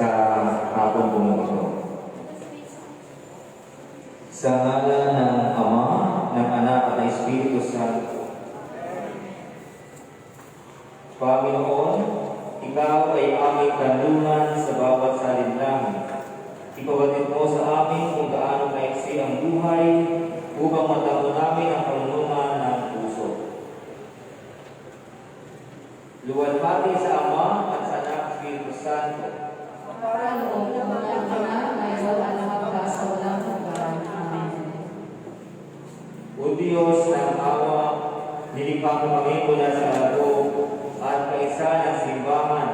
sa hapon pong ito. Sa ngalan ng Ama, ng Anak at ng Espiritu Santo. Panginoon, Ikaw ay aming kanlungan sa bawat salin-langit. Ipabatid mo sa amin kung gaano kaiksi ang buhay upang matamo namin ang kanlungan ng puso. Luwalhati sa Ama at sa Anak at Espiritu Santo. Para noong walang anak, ngayon at hanggang sa walang hanggan. Amen. O Diyos ng awa, nilikha mo kami mula sa lago at kaisa ng simbahan.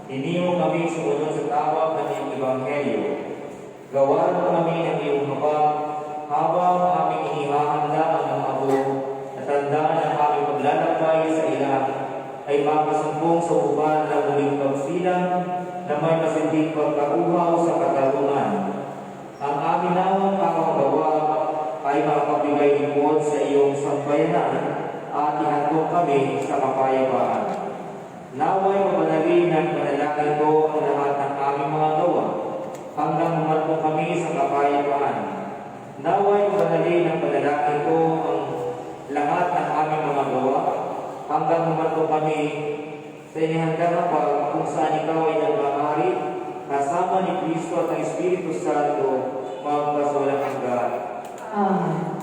Iniyo kami sumunod sa tawag ng iyong Ebanghelyo. Gawaran mo kami ng iyong habag habang aming inihahanda ang mga abo at tandaan ang aming paglalakbay sa ilang ay makasumpong sa uban ng muling pagsilang na may masinding pagkauhaw sa katarungan. Ang amin nawang kakagawa ay makakabigay lingkod sa iyong sambayanan at ihandog kami sa kapayapaan. Naway mapanalin ng panalangin ko ang lahat ng aming mga gawa hanggang humarapong kami sa kapayapaan. Naway mapanalin ng panalangin ko ang lahat ng aming mga gawa hanggang humarapong kami sa inihandang pag kung saan ikaw ay nagmamahari kasama ni Kristo at ang Espiritu Santo magpasawalang hanggan. Amen.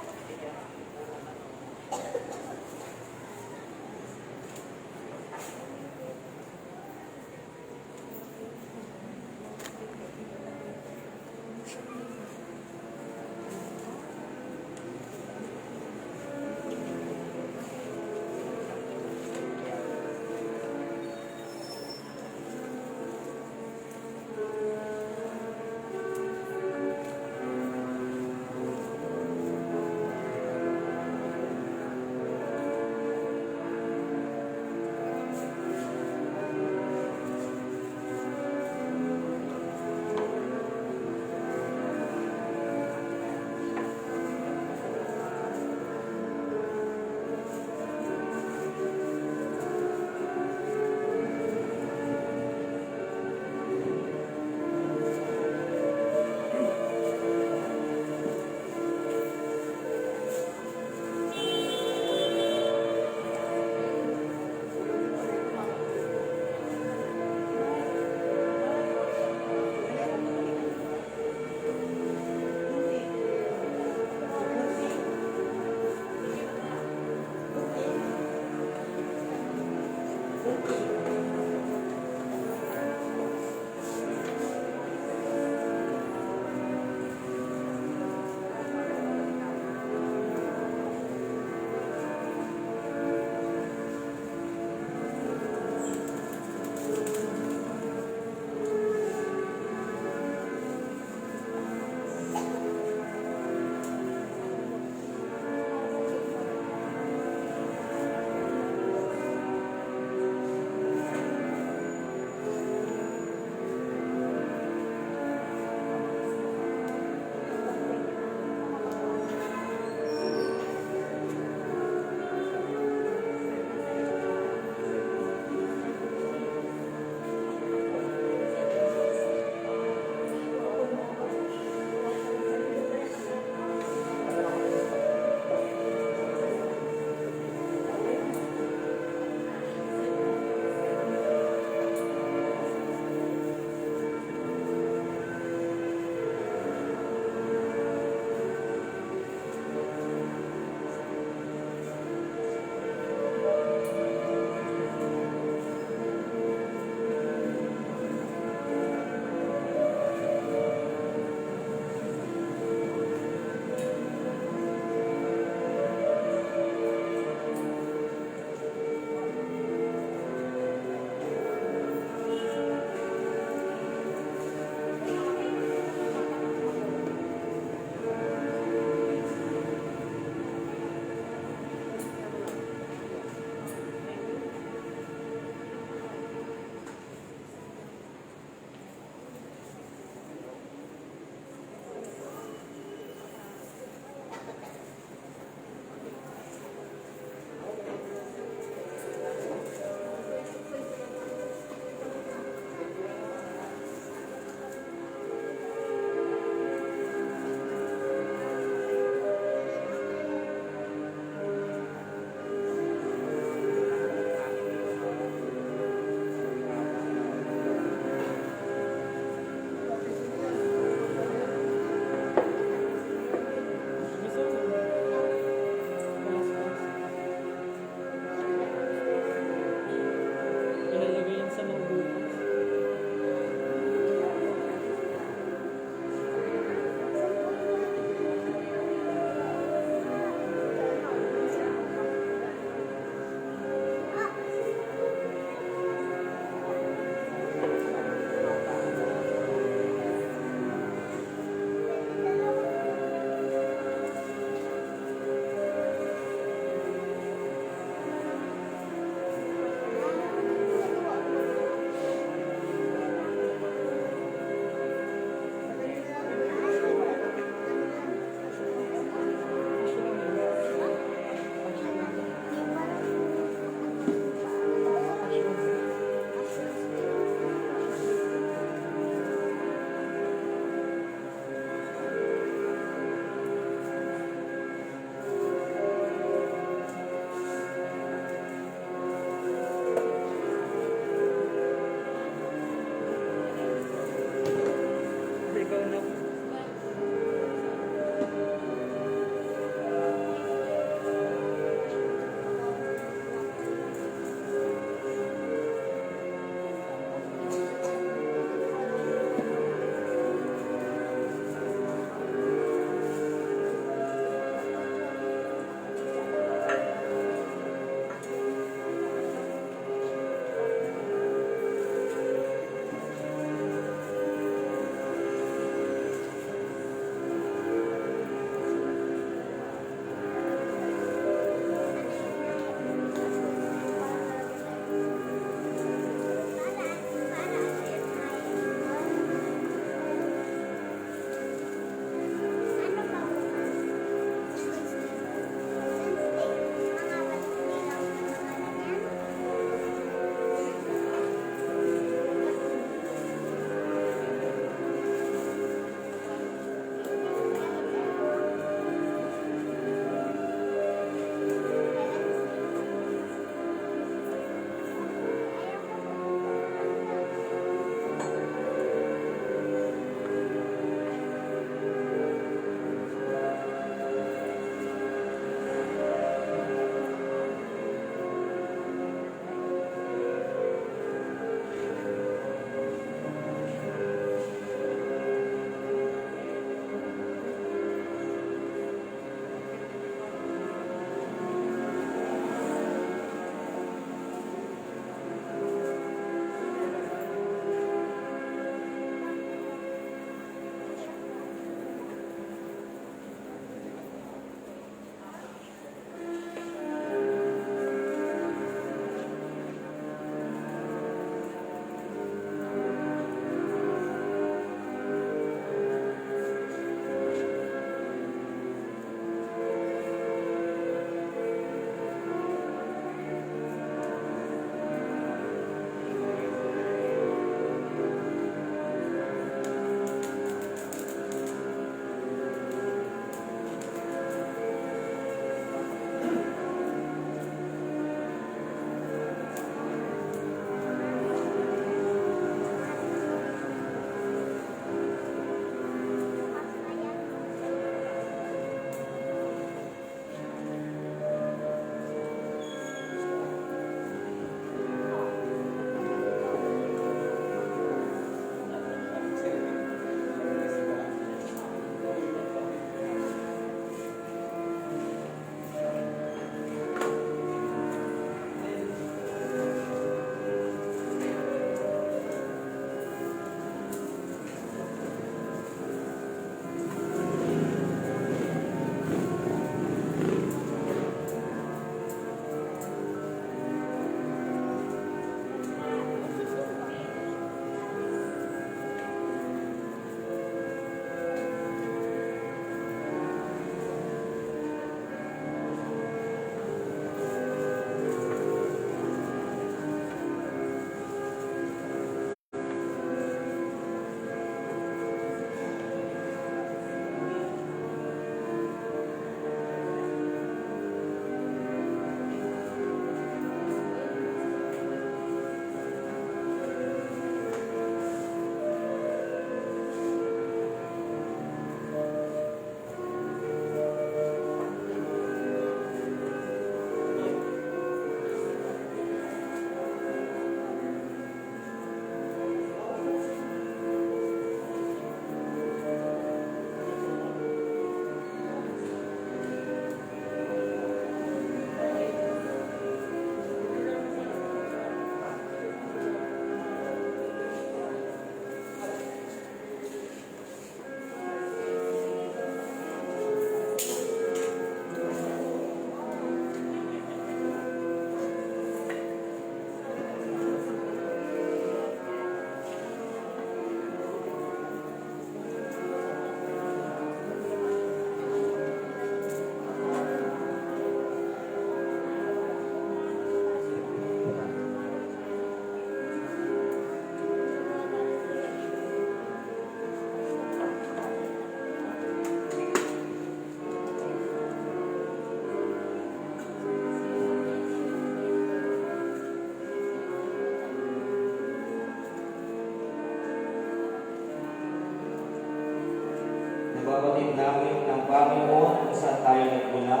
kapatid namin ng Panginoon kung saan tayo nagmula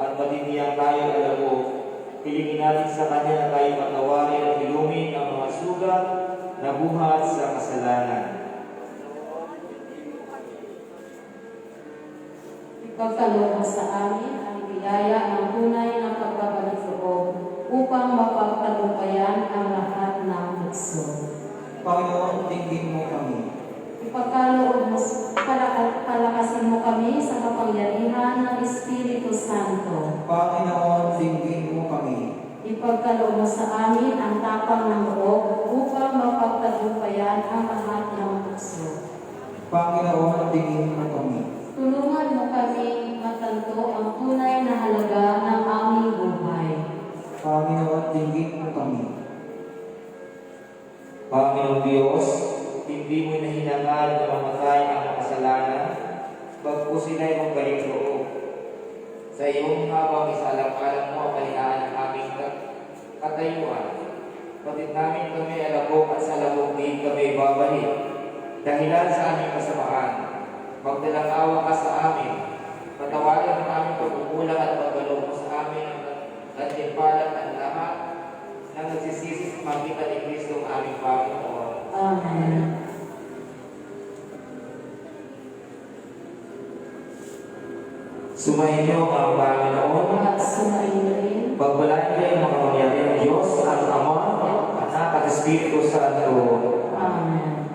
at patitiyak tayo alabo. Pilingin natin sa Kanya na tayo patawarin at hilumin ang mga sugat na buhat sa kasalanan. Ipagkaloob mo sa amin ang biyaya ng tunay na pagbabalik loob upang mapagtagumpayan ang lahat ng tukso. Panginoon, tingin mo kami. Ipagkaloob mo, palakasin mo kami sa kapangyarihan ng Espiritu Santo. Panginoon, tingin mo kami. Ipagkaloob mo sa amin ang tapang ng loob upang mapagtagumpayan ang lahat ng tukso. Panginoon, tingin mo kami. Tulungan mo kami matanto ang tunay na halaga ng aming buhay. Panginoon, tingin mo kami. Panginoong Diyos, hindi mo nahinangal na mamatay ang makasalanan, bagkus sila'y magbalik loob. Sa iyong habang isalang-alang mo ang kalihaan ng aming katayuan, patid namin kami alabok at sa alabok din kami babalik. Dahilan sa aming kasamaan, magdalang awa ka sa amin, patawarin ang aming pagkukulang at pagbalog mo sa amin ang gantimpalat at lahat na nagsisisi sa makita ni Kristo ang aming Panginoon. Amen. Sumayin niyo ang Panginoon At sumayin rin. Pagpalain kayo mga pangyari ng Diyos, ang Ama, Anak at Espiritu Santo. Amen.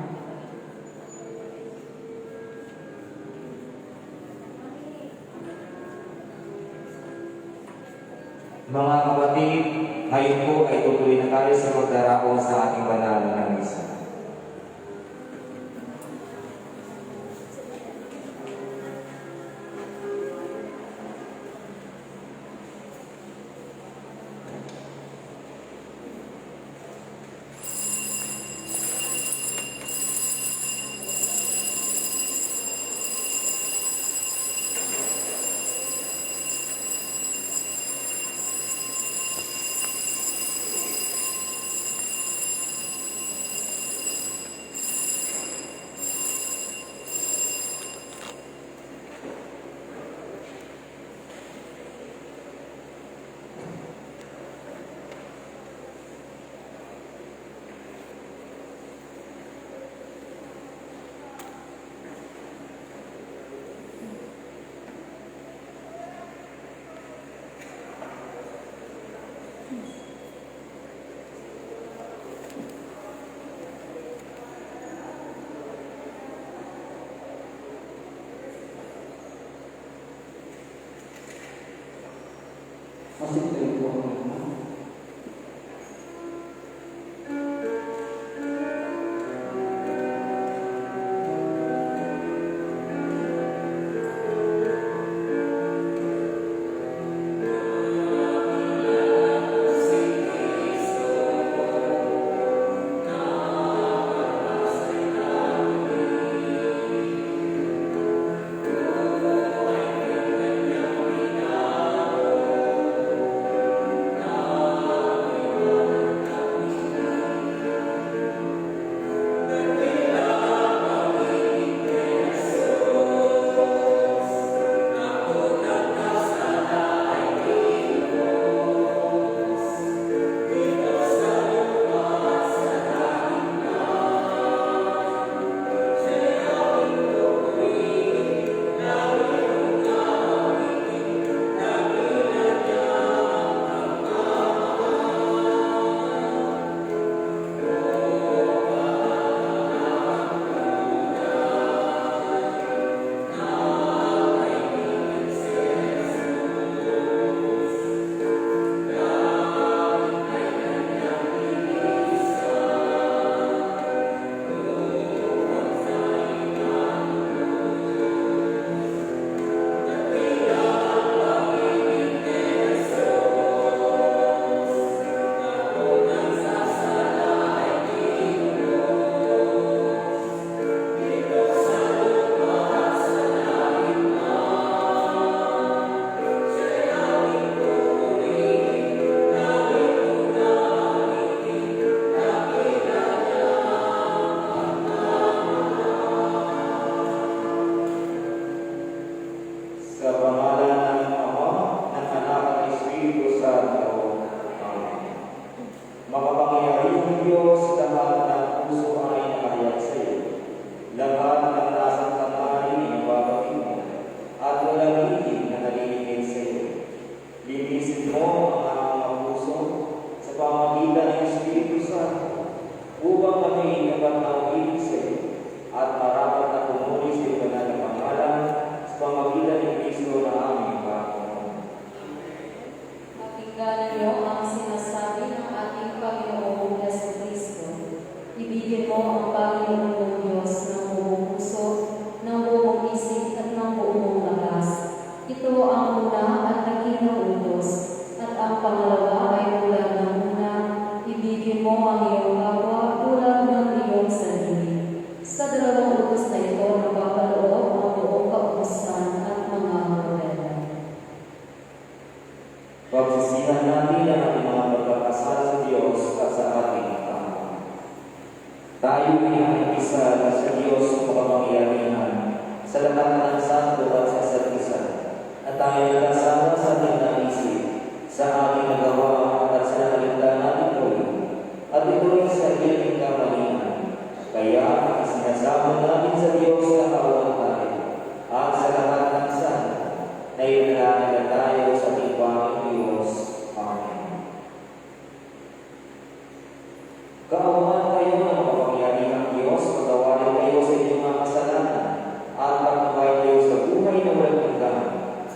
Mga kapatid, ngayon po ay tutuloy na tayo sa pagdarako sa ating banal na misa. Kasi tayo po ang mga.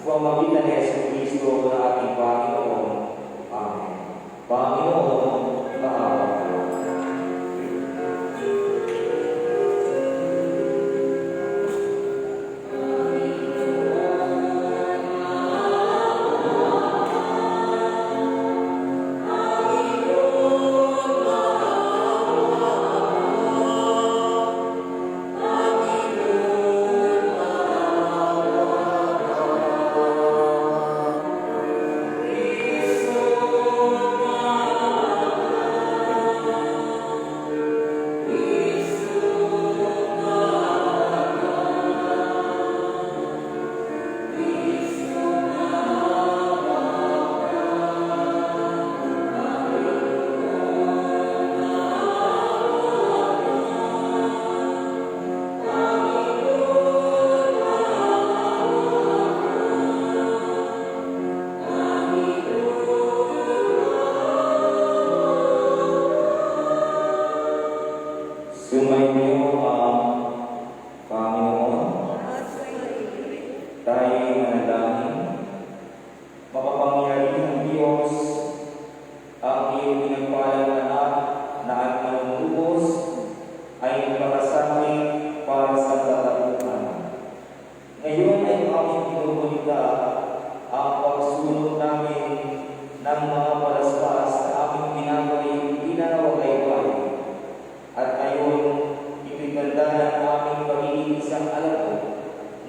pamamagitan ni Jesucristo na ating Panginoon. Amen. Panginoon, maawa ka. Sumainyo ang Panginoon. Tayo'y manalangin. Makapangyarihan ng Diyos, ang iyong pinagpalang anak na ang manunubos ay nagpakasakit para sa katapunan. Ngayon ay aming pinupunita ang pagsunod namin ng mga palaspas na aming ginagawin pinanawagaybay. At ayon, ipiganda ng aming pagiging isang alabo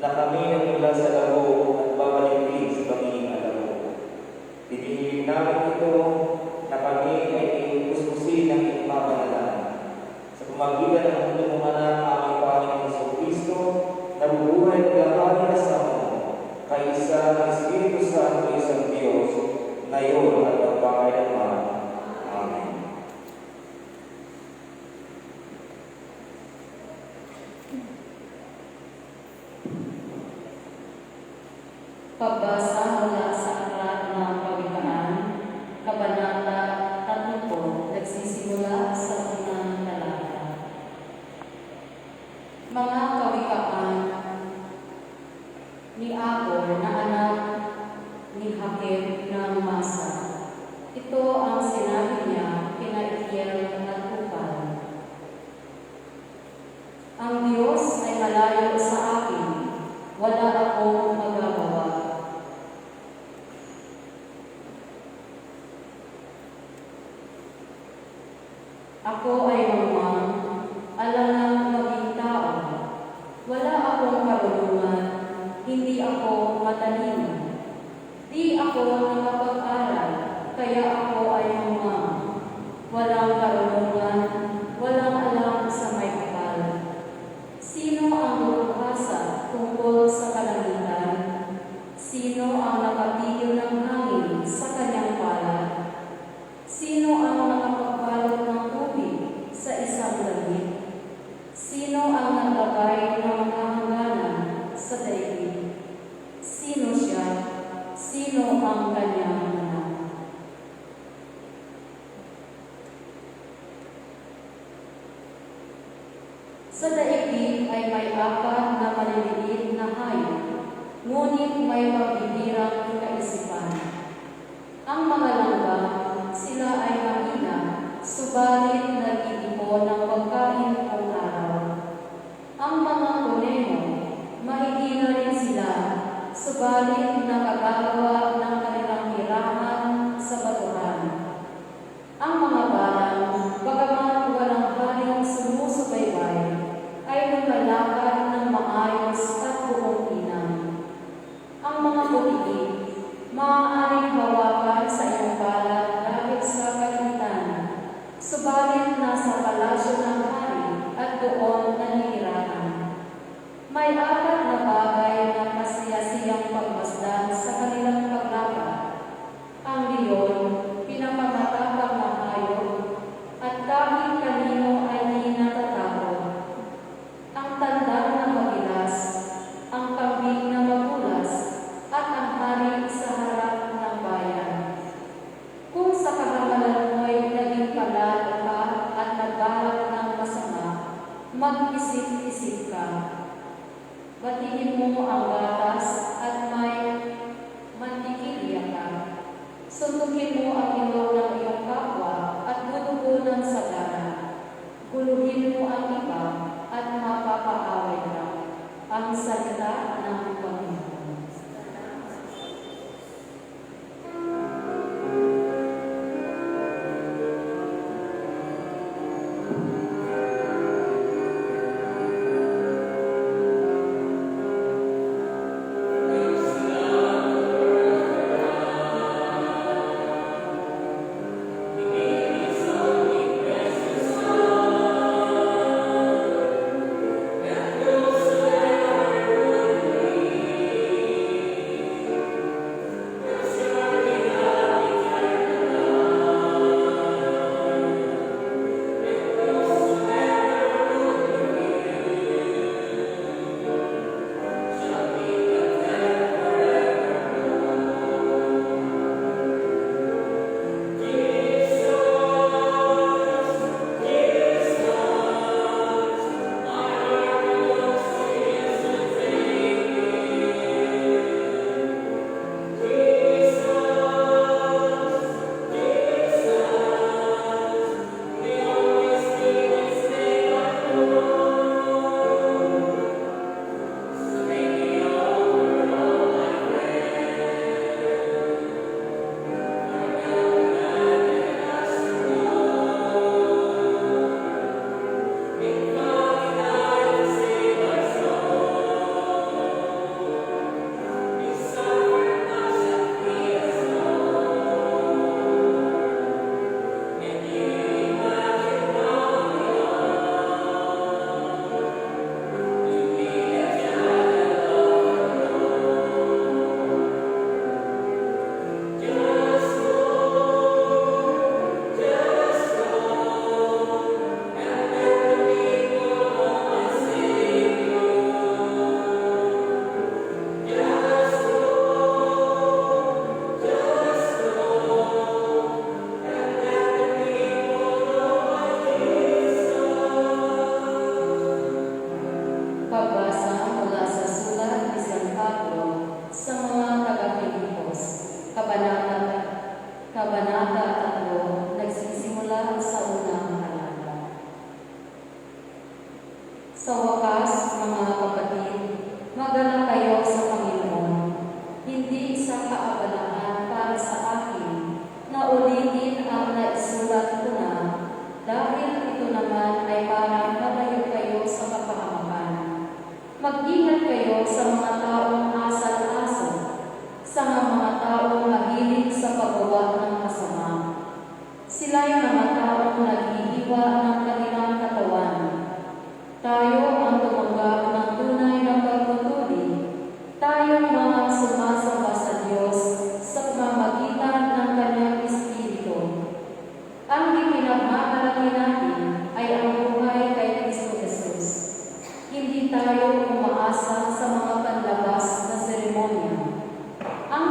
na kami nagmula sa labo at babalik din sa pagiging alabo. Tinihiling namin ito na kami ay iuuspusin ng iyong mapanalan. Sa pamagitan ng iyong anak aming Panginoon Jesucristo, na bubuhay at gahari na sa mundo, kaisa ng Espiritu Santo isang Diyos, ngayon at magpakailanman. Amen. Pagbasa mula sa Aklat ng Kawikaan, Kabanata 30, nagsisimula sa unang talata. Mga kawikaan ni Abor na anak ni Hakem ng Masa. Ito ang sinabi niya kina Ikiel at Upal. Ang Diyos ay malayo sa akin, wala akong magagawa. Ako ay mamang, alam ng maging tao. Wala akong karunungan, hindi ako matalino. Di ako nakapag-aral, kaya ako ay mamang. Walang karunungan, walang alam sa may kapal. Sino ang lumabasa tungkol sa kalangitan? Sino ang nakapigil ng hangin sa kanyang palad? Sino ang nakapagbalot ng tubig sa isang langit? Sino ang naglagay ng mga hangganan sa daigdig? Sino siya? Sino ang kanyang anak? Sa daigdig ay may apat na maliliit na hayop, ngunit may mabibirang kaisipan. Ang mga langgam, sila ay mahina, subalit nag-iipon ng pagkain ang araw. Ang mga kuneho, mahihina rin sila, subalit nakagagawa ng kanilang hiraman sa batuhan. Ang mga barang, bagaman walang haring sumusubaybay, ay lumalakad ng maayos at buong inang. Ang mga butiki, maaaring hawakan sa iyong palad dahil sa kalangitan, subalit nasa palasyo ng hari at doon nanihirahan. May apat na bagay na kasiyasiyang pagmasdan sa kanilang paglakad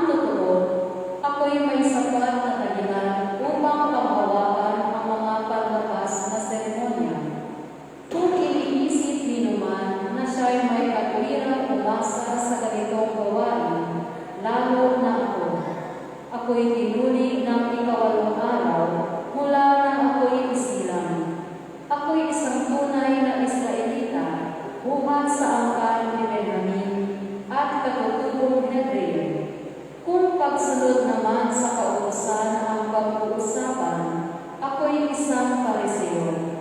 totoo, ako'y may sapat na dahilan upang panghawakan ang mga panlapas na seremonya. Kung iniisip ni naman na siya'y may katwirang umasa sa ganitong gawain, lalo na ako. Ako'y tinuli ng ikawalong araw mula nang ako'y isilang. Ako'y isang tunay na Israelita, buhat sa angkan ni Benjamin at katutubong Hebreo. Kung pagsunod naman sa kautusan ang pag-uusapan, ako'y isang Pariseo.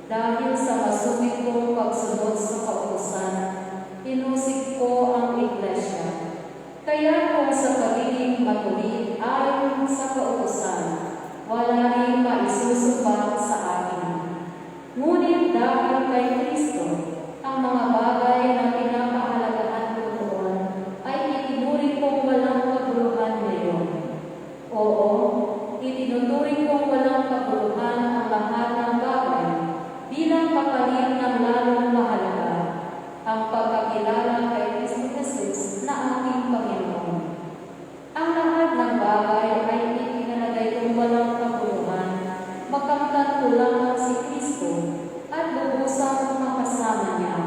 Dahil sa masugid kong pagsunod sa kautusan, inusig ko ang iglesia. Kaya kung sa pagiging matuwid ayon sa kautusan, wala rin maisusumbat sa akin. Ngunit dahil kay Kristo, ang mga bagay na pinapahalagahan ko noon ay itinuri kong walang kabuluhan ngayon. Oo, itinuturing kong walang kabuluhan ang lahat ng bagay bilang kapalit ng lalong mahalaga ang pagkakilala kay Kristo Jesus na aking Panginoon. Ang lahat ng bagay ay itinalagay kong walang kabuluhan, makamtan ko lamang si Kristo at lubusang makasama niya.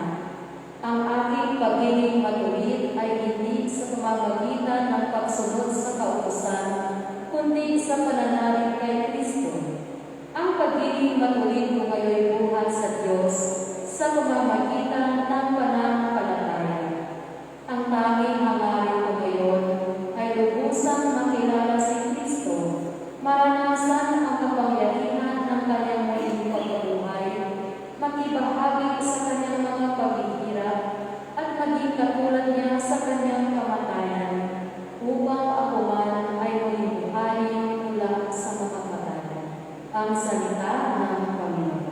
Ang aking pagiging matuwid ay hindi sa pamamagitan ng pagsunod sa kautusan, kundi sa pananalig kay Kristo. Ang pagiging matuwid ko ngayon buhat sa Diyos sa pamamagitan ng pananampalataya. Ang tanging hangarin ko ngayon ay lubusang makilala si Kristo, maranasan ang kapangyarihan ng kanyang muling pagkabuhay, makibahagi sa kanyang mga paghihirap, at maging katulad niya sa kanyang kamatayan, upang ako man ay muling buhayin mula sa mga patay. Ang salita ng Panginoon.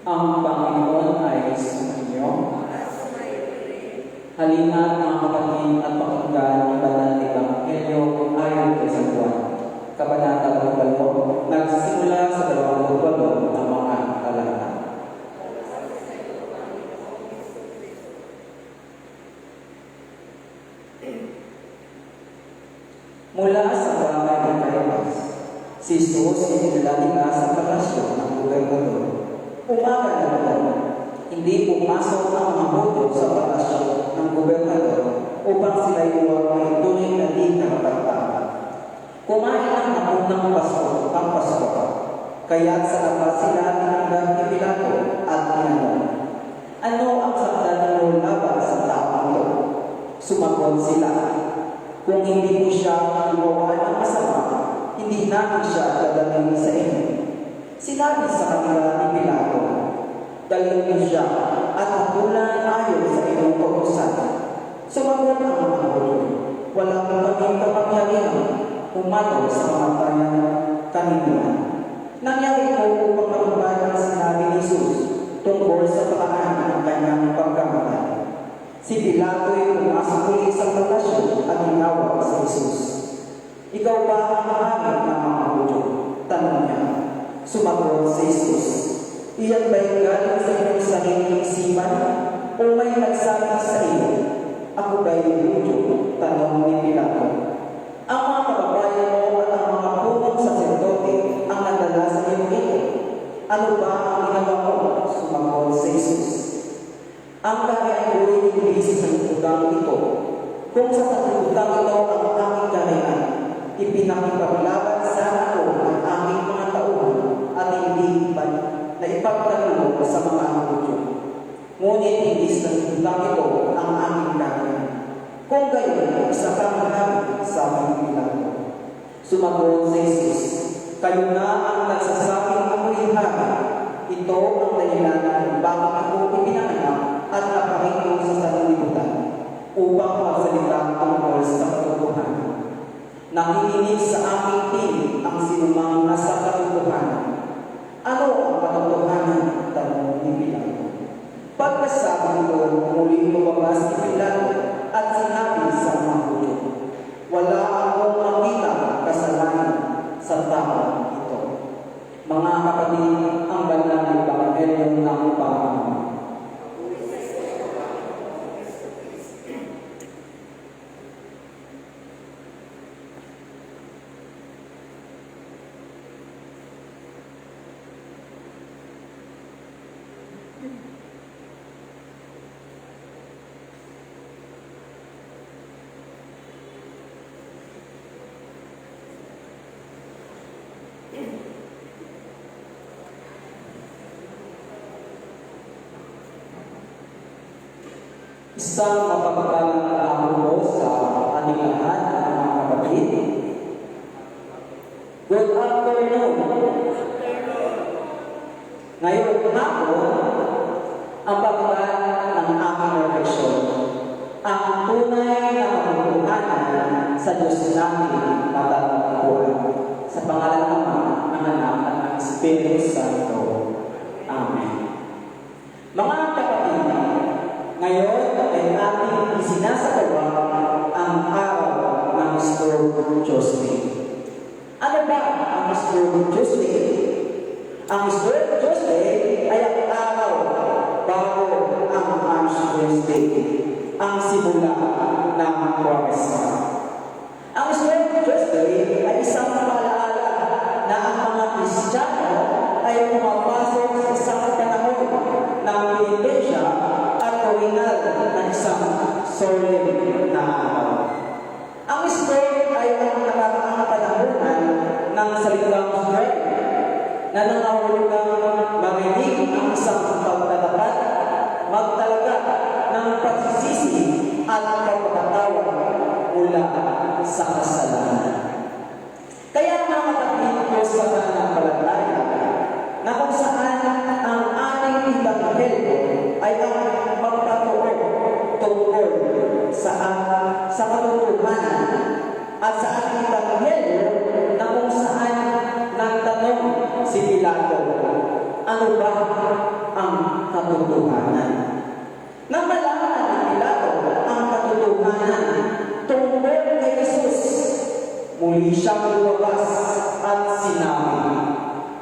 Ang Panginoon ay sumainyo. Halina mga kapatid at pakinggan ang banal na Ebanghelyo ayon kay San Juan. Kabanata 8, nagsisimula sa 28 na mga talata. Mula sa bahay ng Caifás, si Jesus itinala nila sa palasyo ng gobernador. Umaga na naman, hindi pumasok ang mga boto sa palasyo ng gobernador upang sila iuwag ng tunay na di nakapagtama. Kumain ang ng Pasko ang Pasko, kaya't sa labas sila tinanggap ni Pilato at tinanong, "Ano ang sakdal mo laban sa taong ito?" Sumagot sila, "Kung hindi mo siya iwawan ng masama, hindi namin siya dadalhin sa inyo." Sinabi sa kanila ni Pilato, "Dalhin niyo siya at hapulan ayon sa inyong kautusan." Sumagot ang mga boto, "Wala po kaming kapangyarihan umatol sa mga kanindihan." Nangyari ko upang matupad ang sinabi ni Jesus tungkol sa Si Pilato'y pumasok muli sa palasyo at tinawag si Jesus. Ikaw ba ang mahangin ng mga Hudyo? Tanong niya. Sumagot si Jesus. Iyan ba'y galing sa inyong sariling isipan? O may nagsabi sa iyo? Ako ba'y Hudyo? Tanong ni Pilato. Ang mga kababayan mo at ang mga punong saserdote ang nadala sa iyong ito. Ano ba ang ginawa mo? Sumagot si Jesus. Ang kaharian ko'y hindi sa sanlibutan ito. Kung sa sanlibutan ito ang aking kaharian, ipinakipaglaban sa ako ang aking mga tauhan at hindi na ipagtanong sa mga Hudyo. Ngunit hindi sa sanlibutan ito ang aking kaharian. Kung gayon, isa kang mahamit sa aking Pilato. Sumagot si Jesus, kayo na ang nagsasabing ako'y hari. Ito ang dahilan kung bakit ako ipinanganak at naparito sa sanlibutan upang magsalita tungkol sa katotohanan. Nakikinig sa aking piling ang sinumang nasa katotohanan. Ano ang katotohanan? Tanong ni Pilato. Pagkasabi nito, muli lumabas si Pilato at sinabi sa mga Hudyo, wala akong makita kasalanan sa tao ito. Mga kapatid, ang banal na Ebanghelyo ng Panginoon. Isang mapagpalang araw sa ating lahat, mga kapatid. Good afternoon. Ngayong hapon, ang pagpapaan ng aking refleksyon, ang tunay na katotohanan sa Diyos natin matatagpuan. Sa pangalan ng Ama, ng Anak, at ng Espiritu Santo. Amen. Mga kapatid, ngayon ay ating isinasagawa ang araw ng Sturge Tuesday. Ano ba ang Sturge Tuesday? Ang Sturge Tuesday ay ang araw bago ang Ash Wednesday, ang simula ng Kwamesa. Ang Sturge Tuesday ay isang paalaala na ang mga Kristiyano ay pumapasok sa isang panahon ng penitensya at kawinan ng isang solemn na araw. Ang Easter ay ang nakakaang panahonan ng salitang Easter na nangahulugang marinig ang isang pagtatapat, magtalaga ng pagsisisi at pagpapatawad mula sa kasalanan. Kaya mga kapatid ko sa pananampalataya na kung saan ang ating Ebanghelyo ay ang magpatuon tungkol sa katotohanan at sa ating Ebanghelyo na kung saan nagtanong si Pilato, ano ba ang katotohanan? Nang malaman ni Pilato ang katotohanan tungkol kay Jesus, muli siyang lumabas at sinabi,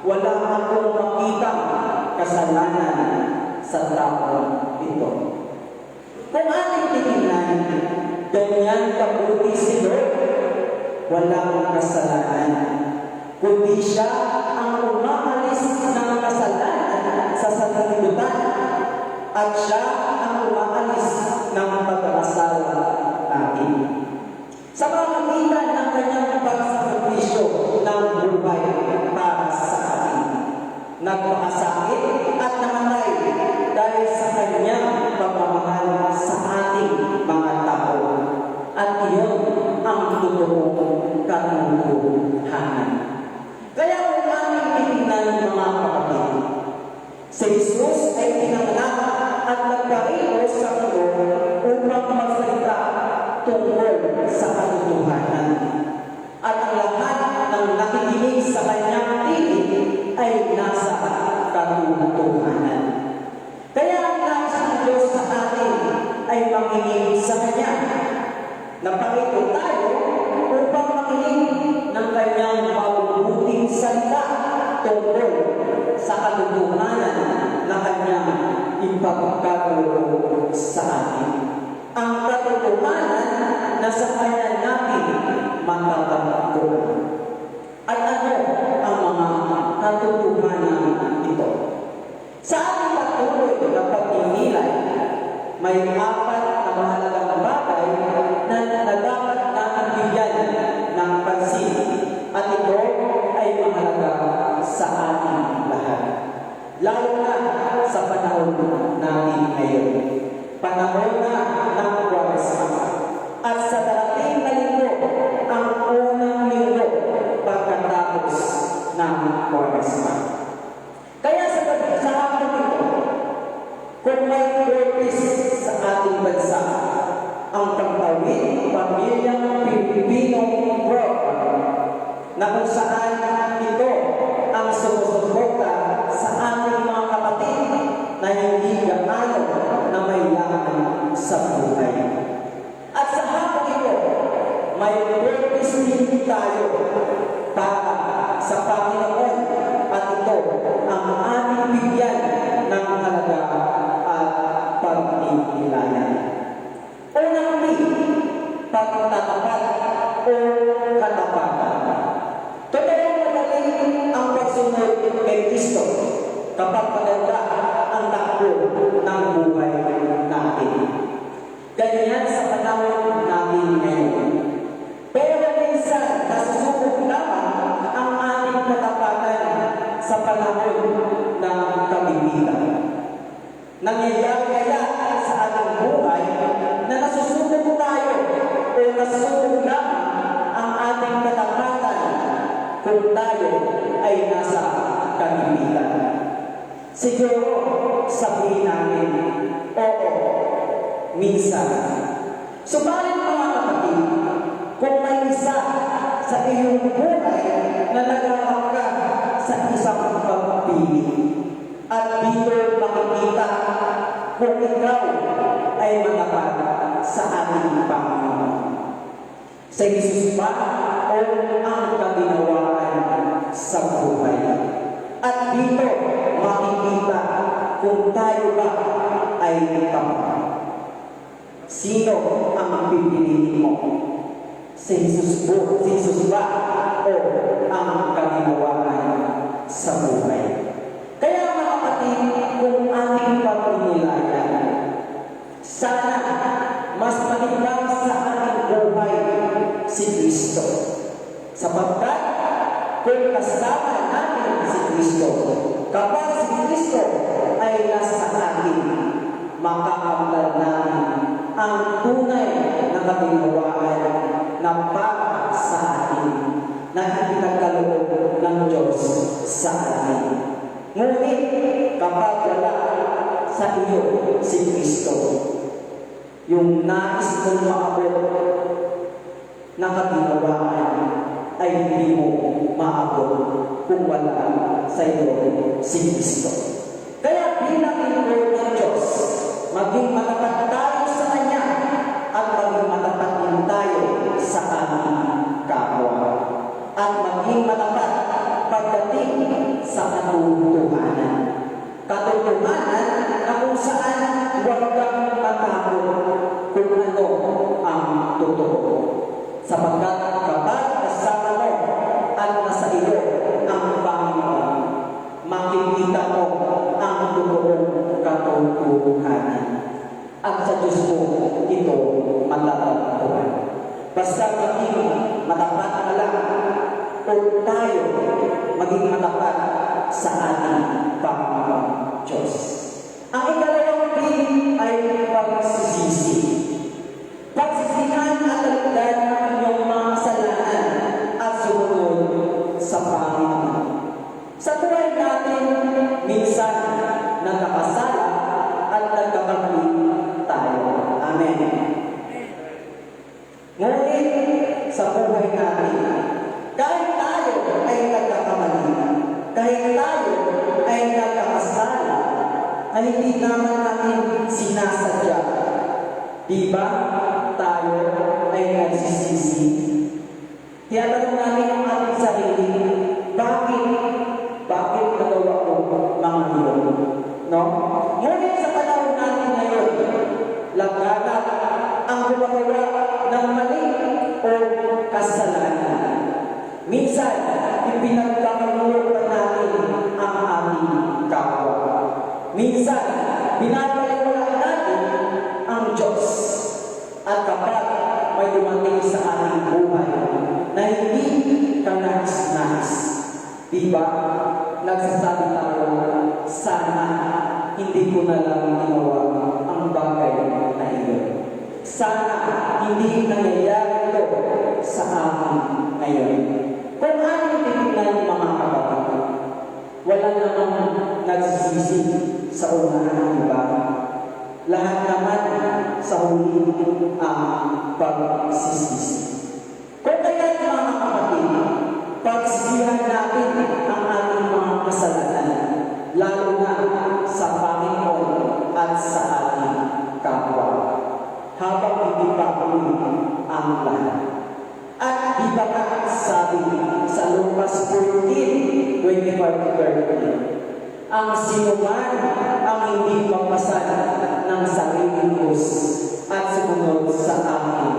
wala akong makita kasalanan sa tao ito. Kung ating titingnan, ganyan kabuti si Lord, walang kasalanan, kundi siya ang umaalis ng kasalanan sa sanlibutan at siya ang umaalis ng pag-asal natin. Sa pamamagitan ng kanyang pagsakripisyo ng buhay para sa atin, nagpakasakit at namatay dahil sa kanyang pagmamahal sa ating mga tao. At iyon ang totoong katotohanan. Kaya kung aming titingnan mga kapatid, si Jesus ay pinanganak at nagparito sa mundo upang magsalita tungkol sa katotohanan. At ang lahat ng nakikinig sa kanyang tinig ay nasa katotohanan. Kaya ang nais ng Diyos sa atin ay Naparito tayo upang makinig ng kanyang mabubuting salita tungkol sa katotohanan na kanyang ipagkakaloob sa atin. Ang katotohanan na sa kanya natin matatagpuan. At ano ang mga katotohanan ito? Sa ating patuloy na pagninilay, may apat na mahalagang bagay na dapat natin bigyan ng pansin. At ito ay mahalaga sa ating lahat. Lalo na sa panahon natin ngayon. Panahon na ng Kwaresma. At sa darating na linggo, ang unang linggo pagkatapos ng Kwaresma. Kaya sa hapon ito, kung may purpose sa ating bansa, ang Pagtawid Pamilyang Pilipinong Program na kung saan ito ang sumusuporta sa ating mga kapatid na hindi gaano na may yaman sa buhay. At sa hapon ito, may purpose din tayo para sa Panginoon at ito ang ating bigyan ng halaga at pag-iilayan. Unang-uli, pagtatapat o katapatan. Totoong madali ang pagsunod kay Kristo kapag maganda ang takbo ng buhay natin. Ganyan sa panahon natin ngayon. Pero minsan, nasusubok lamang ang ating katapatan sa panahon ng kabibigan. Nangyayari kaya sa ating buhay na nasusubok tayo o nasusubok lamang ang ating katapatan kung tayo ay nasa kabibigan. Siguro sabihin namin, oo, minsan. Subalit mga kapatid, kung may isa sa iyong buhay na nagawak ka sa isang pagpili, at dito makikita kung ikaw ay matapat sa ating Panginoon. Sa Jesus ba o ang kabinawaan sa buhay? At dito makikita kung tayo ba ay tapat. Sino ang pipiliin mo? Si Jesus ba o ang kabinawaan sa buhay? Kaya mga kapatid, kung ating pag-inilayan, sana mas manibang sa ating buhay si Kristo. Sapagkat kung kasama natin si Kristo, kapag si Kristo ay nasa atin, makakamtan natin ang tunay na kabinawaan na para sa atin, na ipinagkaloob ng Diyos sa atin. Ngunit kapag wala sa iyo si Kristo, yung nais mong maabot na kabinawaan ay hindi mo maabot kung wala sa iyo si Kristo. Kaya bilang ito ng Diyos, maging matapat tayo sa Kanya at maging matapat din tayo sa ating kapwa. At maging matapat pagdating sa katotohanan. Katotohanan na kung saan huwag kang matakot kung ano ang totoo. Sapagkat kapag kasama mo at nasa iyo ang Panginoon, makikita mo ang totoong katotohanan. At sa Diyos mo ito matatagpuan. Basta maging matapat ka lang o tayo maging matapat sa ating Panginoon Diyos. Ang ikalawang din ay pagsisisi. Pagsisihan at talagdan ang inyong mga kasalanan at sumunod sa Panginoon. Sa buhay natin, minsan nagkakasala at nagkakamali tayo. Amen. Ngunit sa buhay natin, kahit tayo ay nagkakamali, kahit tayo ay nagkakasala, ay hindi naman natin sinasadya. Diba? tayo ay nagsisisi. Tiyatanong natin ang ating sarili, bakit nagawa ko mga yun? No? Ngunit sa panahon natin ngayon, laganap ang gumagawa ng mali o kasalanan. Minsan, ipinagkakalutan natin ang aming kapwa. Minsan, binabaliwala natin ang Diyos. At kapag may dumating sa ating buhay na hindi ka nais-nais, diba, nagsasabi tayo, sana hindi ko na lang ginawa ang bagay na iyon. Sana hindi nangyayari ito sa akin ngayon. Kung ano titignan mga kapatid, wala namang nagsisisi sa unahan, diba? Lahat naman sa huli ang pagsisisi. Kung kaya mga kapatid, pagsisihan natin ang ating mga kasalanan, lalo na sa Panginoon at sa ating kapwa, habang hindi pa huli ang lahat. At di ba nga sabi sa Lucas 14:25-30, ang sinuman ang hindi magpasad ng sariling Diyos at sumunod sa akin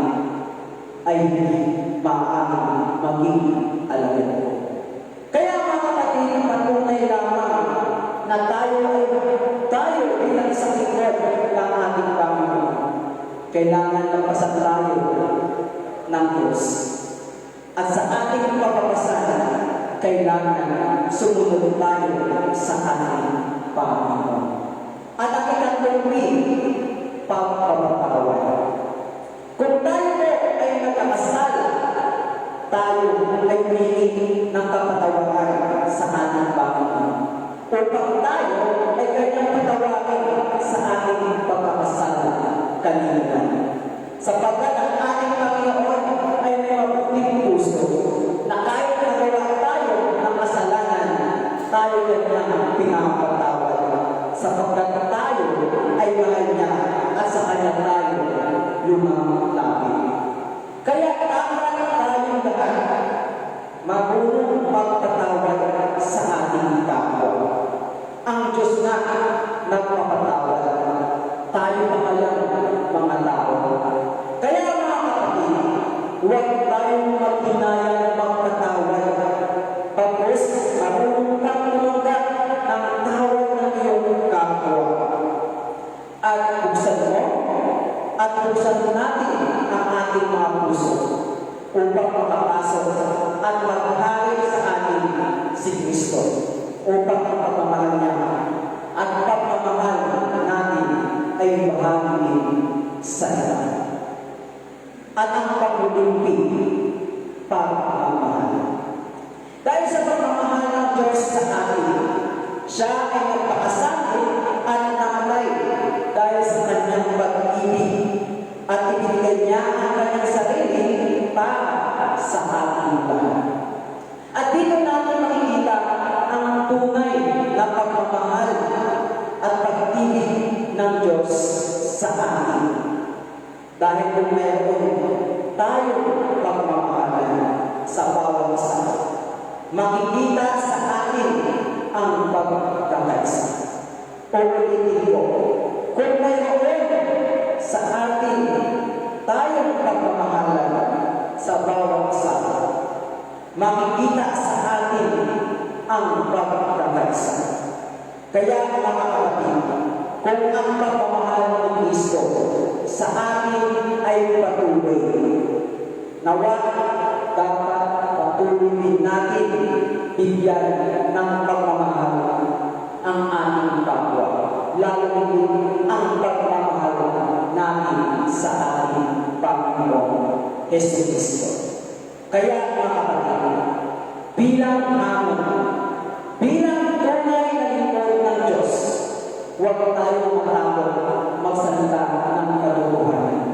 ay hindi maaaring maging alagad ko. Kaya mga kapatid, patunay lamang na tayo bilang isang lingkod ng ating Panginoon. Kailangan magpasad tayo ng Diyos. At sa ating pagpapasad, kailangan sumunod tayo sa ating Panginoon. At ang ikatlong pagpapatawad. Kung tayo ay nagkakasal, tayo ay humingi ng kapatawaran sa ating Panginoon. Upang tayo ay kanyang patawarin sa ating pagkakasal kanina. Sapagkat ang ating Panginoon ay may mabuting puso na kahit nagawa tayo ng kasalanan, tayo kanyang pinapatawad. Sapagkat tayo ay mahal niya at sa kanya tayo lumalapit. Kaya tama tayong lahat marunong magpatawad sa ating kapwa. Ang Diyos na nagpapatawad. Tayo pa kayang mga tao. Kaya mga kapatid, huwag tayong maghinayang magpatawad. Tapos, marunong kang tumanggap ng tawad ng iyong kapwa. At buksan natin ang ating mga puso upang makapasok at maghari sa ating si Kristo upang pagmamahal niya at pagmamahal natin ay bahagi sa iba. At ang paglulimpi, pagmamahal. Dahil sa pagmamahal ng Diyos sa atin, siya ay nagpakasakit at namatay dahil sa kanyang pag-ibig at ibigay niya ang kanyang sarili para sa ating lahat. At dito natin makikita ang tunay na pagmamahal at pag-ibig ng Diyos sa atin. Dahil kung mayroon tayo pagmamahalan sa bawat isa, makikita sa atin ang pagkakaisa. O ulitin ko, kung mayroon sa atin tayong pagmamahalan sa bawat isa, makikita sa atin ang pagkakaisa. Kaya mga kapatid, kung ang pagmamahal ng Kristo sa atin ay patuloy, nawa dapat patuloy din natin bigyan ng pagmamahal ang ating kapwa, lalo din ang pagmamahal natin sa ating Panginoon Jesucristo. Kaya mga kapatid, bilang tunay na lingkod ng Diyos, huwag tayong matakot magsalita ng katotohanan.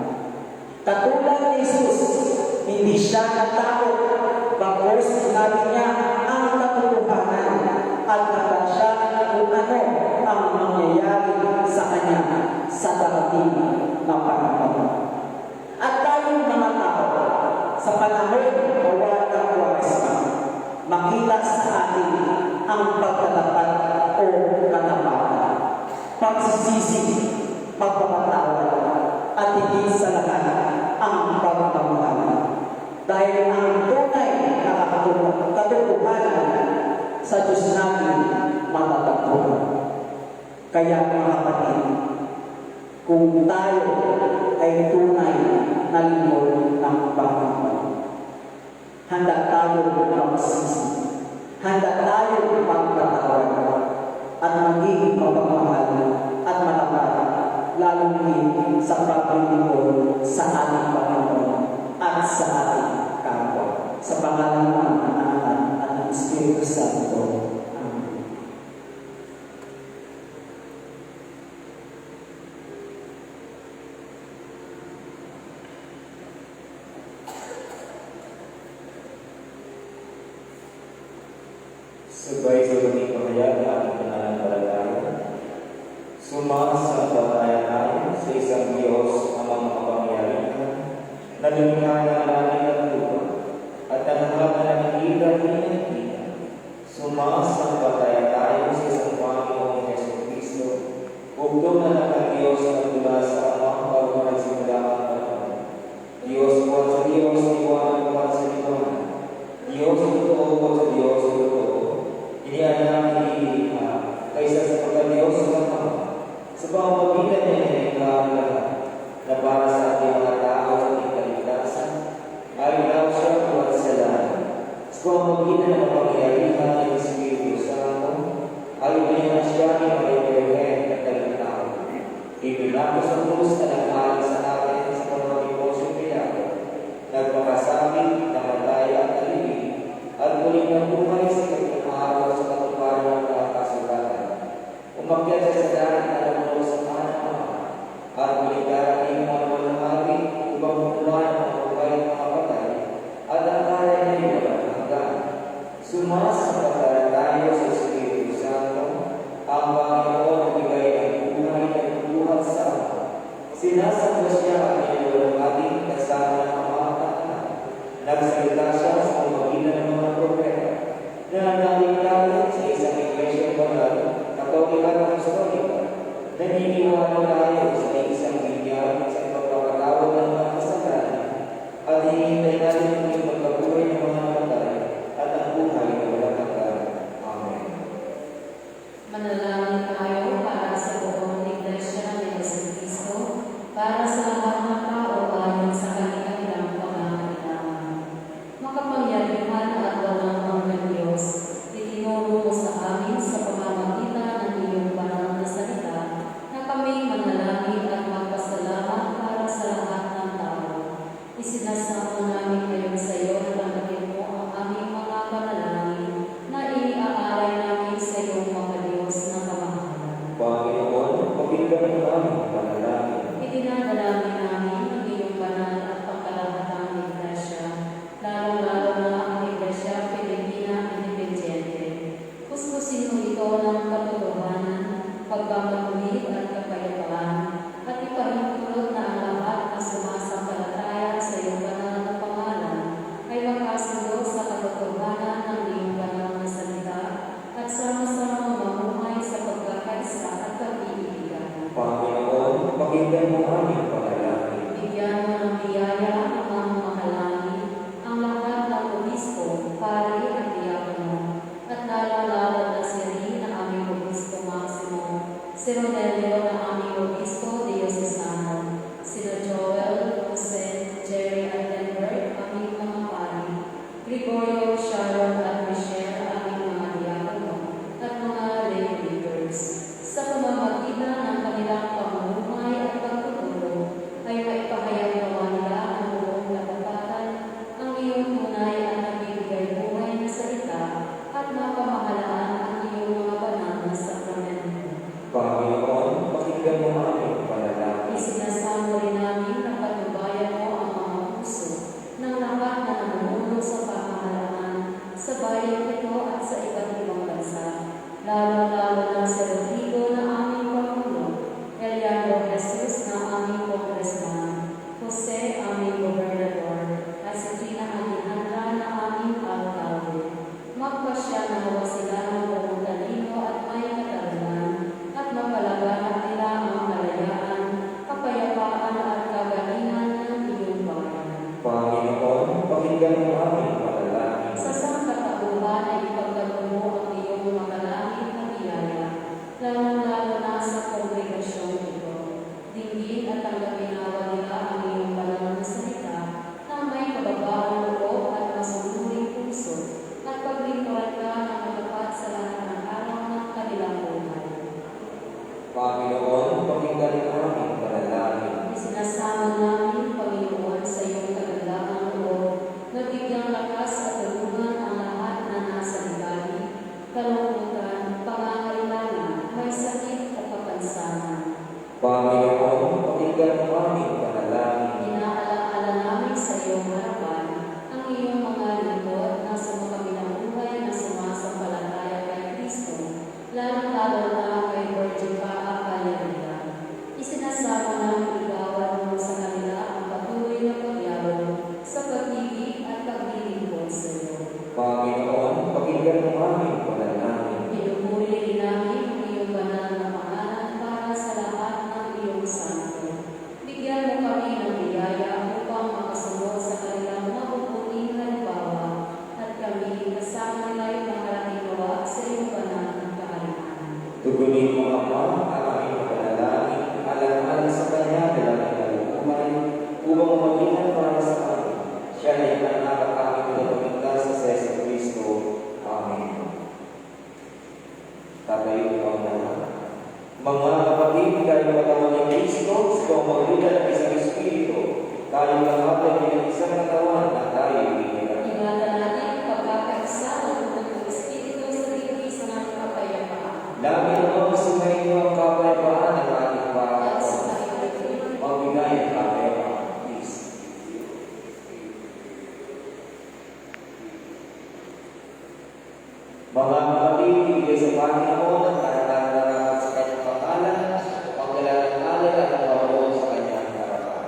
Katulad ni Jesus, hindi siya natakot, bakos sinabi niya ang katotohanan at nagda siya kung ano ang mangyayari sa kanya sa darating na panahon. At pagsisisi, pagpapatawad, at higit sa lahat ang pagmamahal. Dahil ang tunay na katotohanan sa Diyos natin matatagpuan. Kaya mga kapatid, kung tayo ay tunay na lingkod ng Panginoon, handa tayo magsisi, handa tayo magpatawad, at magiging mapagmahal at malakas, lalo din sa paglilingkod sa ating Panginoon at sa ating kapwa. Sa pangalan ng Anak at ng Espiritu Santo. Amen. Sabay sa mga pahayag na ating pananampalataya, sumasampalataya tayo sa isang Diyos amang makapangyarihan na lumikha ng langit at lupa at ang lahat na nakikita hinihintay. Sumasampalataya tayo sa isang Panginoong Jesucristo, bugtong na ng Diyos na mula sa Ama bago nagsimula ang panahon. Diyos po sa Diyos, liwanag po sa liwanag. Diyos totoo po sa Diyos totoo. Inianak hinihilikha kaysa sa pagka-Diyos sa Ama. Sa pamamagitan niya nilikha ang lahat na para sa ating mga tao at ating kaligtasan ay daw siya buhat sa lahat. Sa pamamagitan ng kapangyarihan ng Espiritu Santo ay inianak siya ni Maria at kaligtao. Ibinako sa krus na nagmahal sa atin sa panahon ni Poncio Pilato, nagpakasabi, namatay at alibig, at muling nabuhay sa araw sa katuparan ng mga kasulatan. Umakyat sa dagat na namulo sa kanan ng Ama, at muling darating ang walang hangin upang matulan ang buhay ng mga patay, at ang kaya niya walang hanggan. Sumasampalataya tayo sa Espiritu Santo, ang Panginoon na bigay ng buhay at buhat sa Ama. Sinasamba siya ang iniwalang ating kasama ng Ama at Anak. Nagsalita siya sa pamamagitan ng mga propeta, na naligtasan sa isang iglesia banal, katolik at apostolika. Naniniwala tayo sa isang bigyan sa pagpapatawad ng mga kasalanan at hinihintay natin ang pagkabuhay ng mga namatay at ang buhay na walang hanggan. Amen. Manalangin tayo para sa buong iglesia ni Jesucristo, para sa lahat ng tao ayon sa kanilang pangangailangan. Makapangyarihan at walang hanggan Diyos, itinuro mo sa amin sa pamamagitan ng iyong banal na salita na kami manalangin at magpasalamat para sa lahat ng tao. Isinasamo namin ngayon sa iyo na tanggapin mo ang aming mga panalangin na iniaalay namin sa iyong mga Diyos na kamahalan. Panginoon, pakinggan ang aming panalangin. Idinadalangin namin ang iyong banal at pangkalahatang iglesia, lalo-lalo na ang Iglesia Filipina Independiente. Kuskusin mo ito ng katotohanan, pagmamatuwid at kapayapaan, at ipahintulot na ang lahat na sumasampalataya sa iyong banal na pangalan ay makasundo sa katotohanan ng iyong banal na salita at sama-sama mamuhay sa pagkakaisa at pag-iibigan. Panginoon, pakinggan mo aming panalangin. Bigyan mo ng biyaya ang mga mahalangin, ang lahat ng obispo, pari at diakono, at lalo-lalo na si Rin na aming obispo Maximo, si Ronelio na aming obispo diocesano, si Joel, Jose, Jerry at Denver, aming mga pari, Gregorio, Sharon at Michelle, aming mga diakono, at mga lay leaders. Sa pamamagitan ng kanilang pamumuhay at pagtutulong, ay maipahayag nawa nila ang buong katapatan, ang iyong tunay at nagbibigay buhay na salita, at mapamahalaan ang iyong mga banal na sakramento. Panginoon, Panginoon, pakinggan ang aming panalangin. Isinasama namin, Panginoon, sa iyong kagandahang loob, na bigyang lakas at tulungan ang lahat na nasa ligalig, kalungkutan, pangangailangan, may sakit at kapansanan. Panginoon, pakinggan ang aming panalangin. Inaalaala namin sa iyong harapan ang iyong mga lingkod na sumakabilang buhay na sumasampalataya kay Kristo, lalong-lalo na kay Virgin Maria. Isinasama namin igawan mo sa kanila ang patuloy na pagyabong sa pag-ibig at paglilingkod sa iyo. Panginoon, pakinggan ang aming panalangin. Pinupuri rin namin ang iyong banal na pangalan para sa lahat ng iyong santo. Bigyan mo kami ng biyaya upang makasunod sa kanilang mabubuting halimbawa at kami kasama nila'y makarating gawa sa iyong banal na kaharian. Tugunin mo, Ama, ang aming panalangin, alang-alang sa Kanya dalangin na lumay, upang magingan para sa amin. Siya na ipanakak aming nagpagligtas sa Yesu Kristo. Amen. Tatayo po ang naman. Mga kapatid, tayo katawan ni Kristo, sa pamagitan ng isang Espiritu, tayong lahat ay pinag-isang katawan na tayo ibigyan. Ingatan natin ang pagkakaisa ng Unang ng Espiritu sa tigis ng kapayapaan. Lagi naman sumayin ang kapayapaan ng ating At Panginoon. sa kayo Magbigay ang kapayapaan. Please. Mga kapatid, ibigay sa Panginoon ang karanasan sa kanyang pangalan, pagkalalang-alay at ang paroon sa kanyang harapan.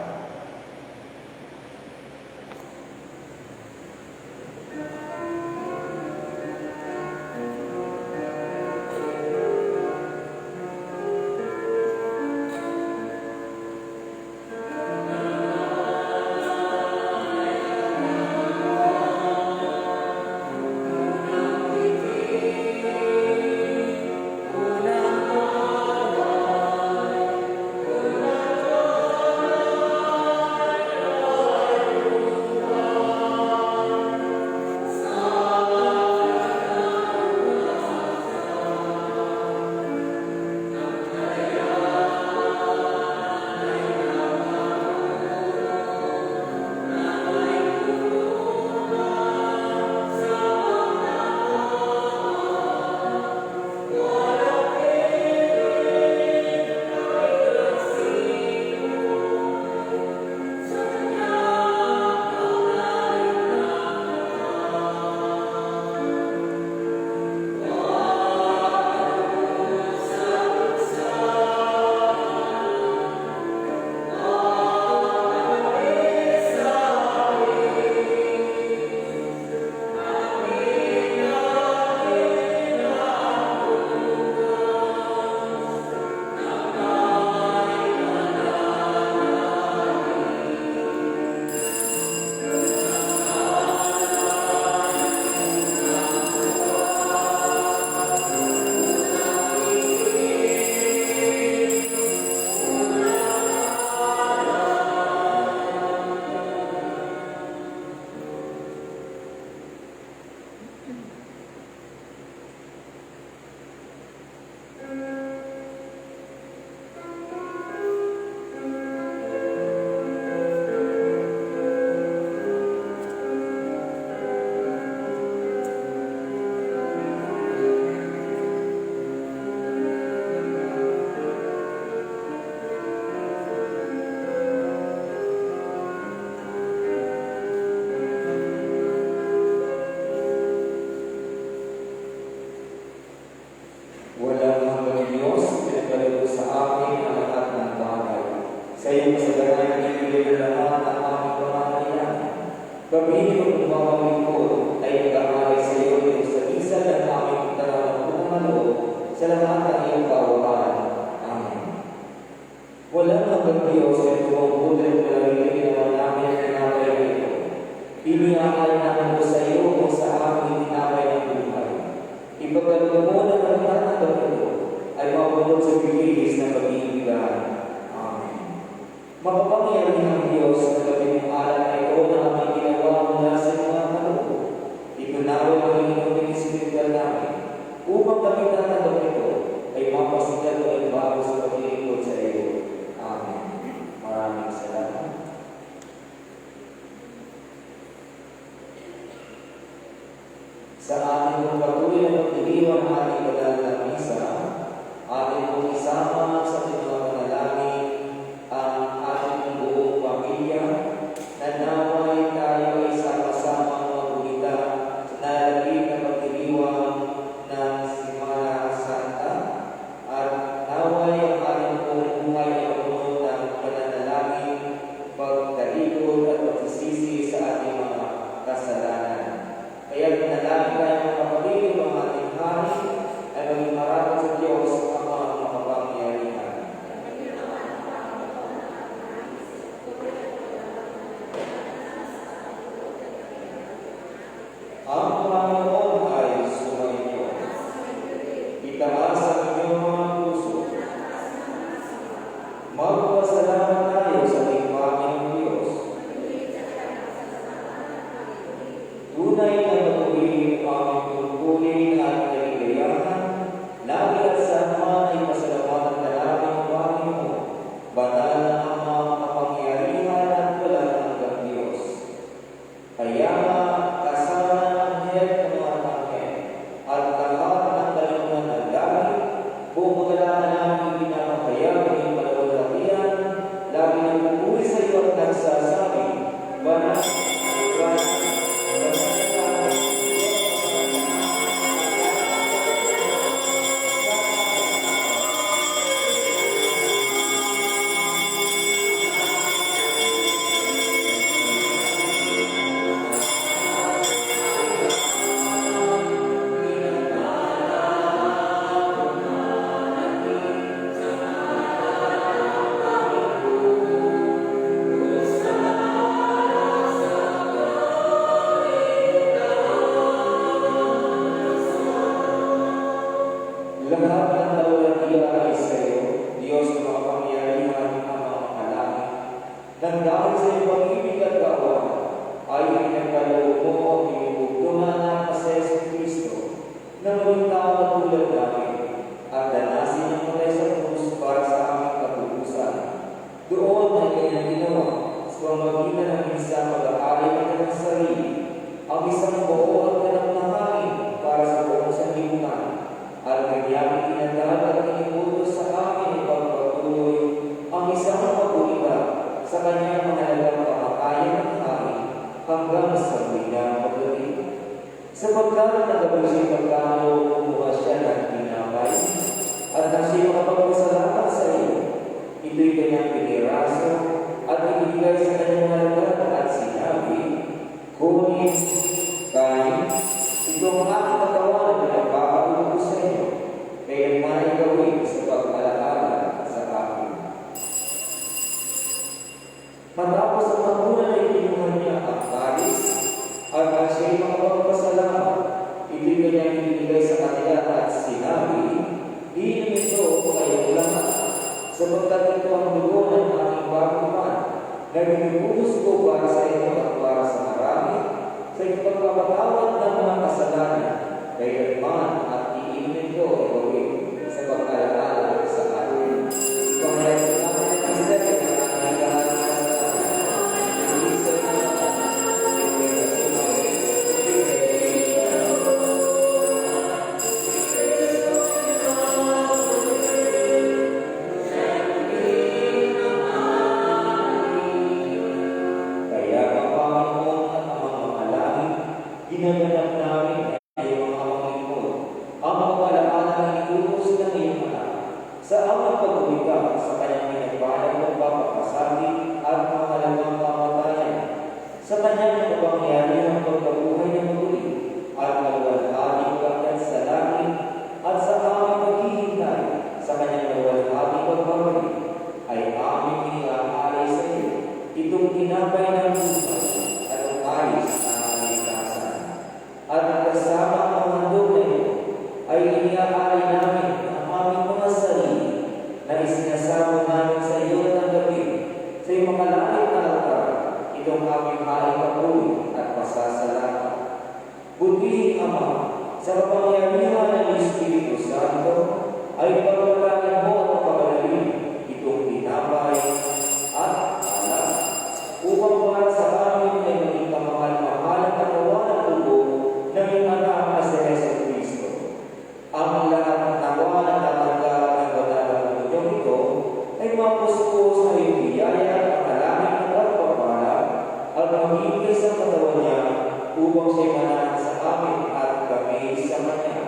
Walang hanggang Diyos, pinagkalito sa amin ang lahat ng bagay. Sa iyong kasagaran, ibigay na lahat ang aming pangangailangan. Gabing kong lumamanglikod ay nag-aalay sa iyo yung sa isa ng aming pagkakaroon sa lahat ng iyong kawalan. Amen. Walang hanggang Diyos, ay tumangkulan na rin ginawa namin ang tinapay na ito. Iniakal namin ko sa iyo kung sa aming tinapay ng buhay. Ipagkalito mo na ang lahat ng ito ay mabunod sa bilis ng pag-iibigan. Amen. Makapangyarihan ang Diyos na gawin ng aral na ito na aming ginawa mula sa mga kaloob. Itunawin ang inyong espiritual namin upang kami natanggap ito ay mapasigyan o ay bago sa ang ating banal na misa, ating pong isama sa mga panalangin ang ating buong pamilya, na naway tayo ay sama-samang magulita sa nalagim na pagdiriwang ng Simana Santa, at naway ang ating buong buhay ay pagpunod ng pananalangin, pagdalikod at pagsisisi sa ating mga kasalanan. Kaya pinalangin tayo mga kapatid, ang ating hari ay maging maraming sa Diyos ang mga makapangyarihan. Ang Panginoon ay sumainyo. Itaas ang inyong mga puso. Magpasalamat tayo sa ating Panginoong Diyos. Tunay na matuloy ang tungkulin at kaligayahan, lagi at saan ay pasalamatan ka namin, Panginoon, banal na ang mga kapangyarihan at walang hanggang Diyos. Kaya nga, kasama ng anghel ng mga anghel, at lahat ng dalawang ng langit, bumagala namin pinapakaya ng malawalatian, lagi nang pupuri sa iyo at nagsasabi, banal, banal, lahat ng kalulatian ay sa iyo, Diyos na makapangyarihan ang mga kalangit. Nang dahil sa iyong pag-ibig at kawan, ay pinagkaloob mo ang pinupugtungan ng Pasay Kristo na maging tao at tulad namin, at danasin ang patay sa krus para sa aming kapupusan. Doon ay kanyang ginawa sa pamamagitan ng isang pag-aari ng kanyang sarili, ang isang buo at kanang-nakain para sa buong sanlibutan, at kanyang pinagdaan at iniputos sa amin ipagpatuloy ang isang pagulita sa kanyang mahalagang kamatayan ng hari hanggang sa bilang pagdating. Sapagkat nagabay siya pagkano kumuha siya ng tinapay at nang siya makapagpasalamat sa iyo, ito'y kanyang piniraso at ibigay sa kanyang halagan at sinabi, kunin, kain, ito ang aking katawan na nagpapatuloy sa inyo, kaya man gawin sa pag-alaala sa akin. Matapos ang pagmuna ay kinuha niya ang kalis, at ang siya'y makapagpasalamat, ito'y kanyang ibigay sa kanila at sinabi, iinom ito kayong lahat, sapagkat ito ang dugo ng aking baguhan, na binubuhos ko para sa inyo at para sa marami, sa ipagpapatawad ng mga kasalanan, kaya man at iinom ito ay gawin sa pag-alaala sa atin. Ipangalaman natin ang isip ng ating lahat ng kasalanan. Hindi sa kaya ang Panginoon at ang mga malangit, ginaganap namin ay iyong mga Panginoon, ang pag-alaala ng inutos ng iyong anak, sa amang pag-uwiga sa kanyang pinagbalag ng papapasati at mahalagang kamatayan, sa kanyang kapangyarihan ng pagkabuhay ng muli, at maluwalhating pagkat sa langit, at sa aming paghihintay sa kanyang maluwalhating pagbabalik, ay aming iniaalay sa iyo, itong tinapay ng buhay at ang alis ng kaligtasan. At ang kasama ang handog na ito ay iniaalay namin ang aming mga sarili na isinasama namin sa iyo ng gabi sa iyong makalapit na altar, itong aming halipatuloy at pasasalamat. Butihin Ama, sa kapangyarihan ng Espiritu Santo, ay pagpapalagin mo at pagpapalagin itong tinapay at alak, upang para sa amin ay maging kamahal-mahal at katawan at tubo ng iyong anak na si Jesu Cristo. pumapuspos na iyong biyaya at panalangin ng pagpapala at magiging sa katawan niya upang siya'y manahan sa amin at kami sa Kanya.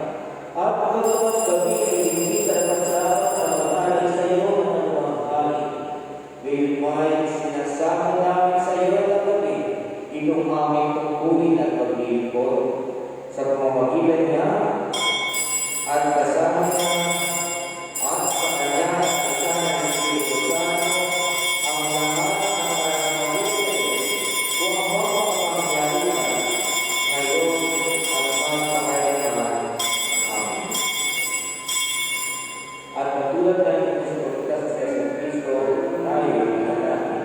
At pagkatapos kami ay hindi dapat na mahalin sa iyo ng mga hali. Ngayon may sinasama namin sa iyo at kami itong aming tungkulin at paglilingkod sa pamamagitan niya at kasama niya at sa Kanya at kasama ng Espiritu Santo ang lahat ng pagkakaroon kung ang mga pagkakaroon ngayon at magpapayagaman. Amen. At matulad na ito sa pagkakas sa Yesu Cristo, tayo nanalangin.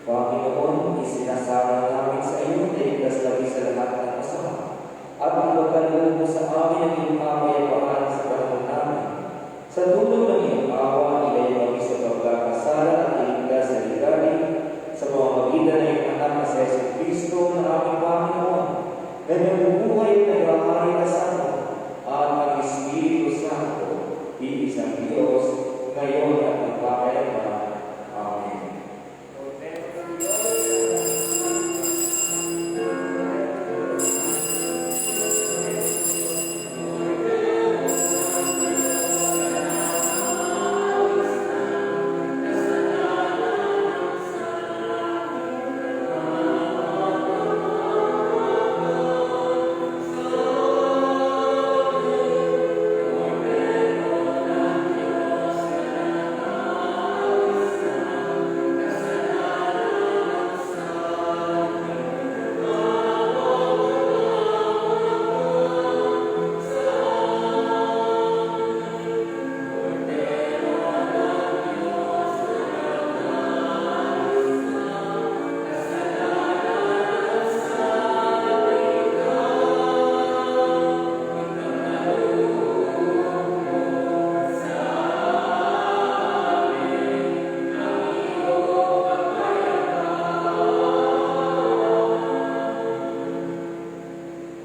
Panginoon, isinasama namin sa iyo na iligtas kami sa lahat ng masama at ipagkaloob mo sa amin ang iyong kapayapaan sa panahon namin. Sa tulong ng iyong awa, ilayo kami sa pagkakasala at iligtas sa ligalig sa pamamagitan ng iyong anak na sa Yesu Cristo na aming Panginoon, na nabubuhay at naghahari kasama at ang Espiritu Santo, iisang Diyos, ngayon at magpapayapaan. Amen.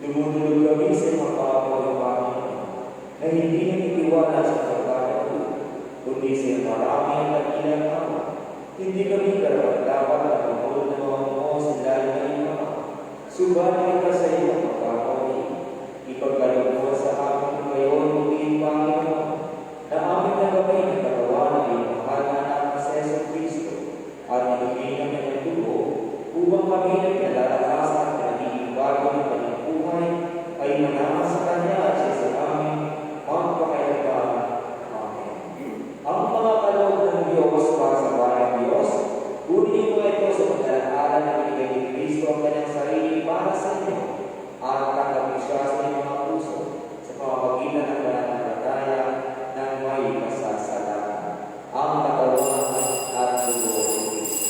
Dumudulog kami sa mga kapwa-Panginoon na hindi nagtitiwala sa pagkakataon, kundi sa marami ang nagilang awa. Hindi kami dapat na pumulot ng mga mo sa lalim ng iyong ama. Subalit ka sa iyong pagkakawin. Ipagkaloob mo sa amin ngayon, muling Panginoon, na amin na gabay na katawan ng iyong mahal na anak na sa Yesu Cristo at inumin ng kanyang dugo upang kami nagkalalakasan at nagiging bago ng kanyang buhay ay manahan sa Kanya at siya sa amin magpakailanman. Amen. Ang mga kaloob ng Diyos para sa bahay ng Diyos, kunin mo ito sa paglalaanan ng ibigay ni Cristo ang kanyang sarili para sa inyo at tanggapin siya sa inyong mga puso sa pamamagitan ng pananampalataya ng may kasasalanan. Ang katawan at dugo ni Cristo.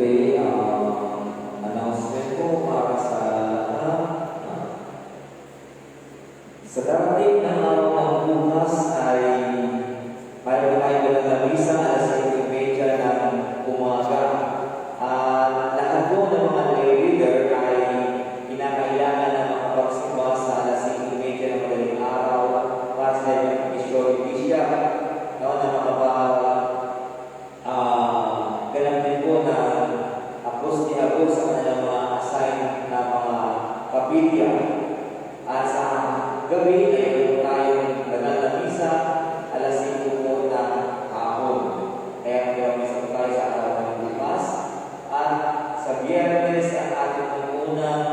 Okay, announcement po para sa darating na araw ng bukas ay mayroon tayo ng misa alas 7:30 ng umaga. Lahat po ng mga lay reader ay kinakailangan na makapagsimba sa alas 5:30 ng madaling araw para sa inyong misyon na ganap din po na apos sa kanilang mga assigned na mga kapilya. At sa gabi ay meron tayong banal na misa alas 5 po ng hapon. Kaya mag-misa po tayo sa araw ng bukas. At sa Biyernes ang ating unang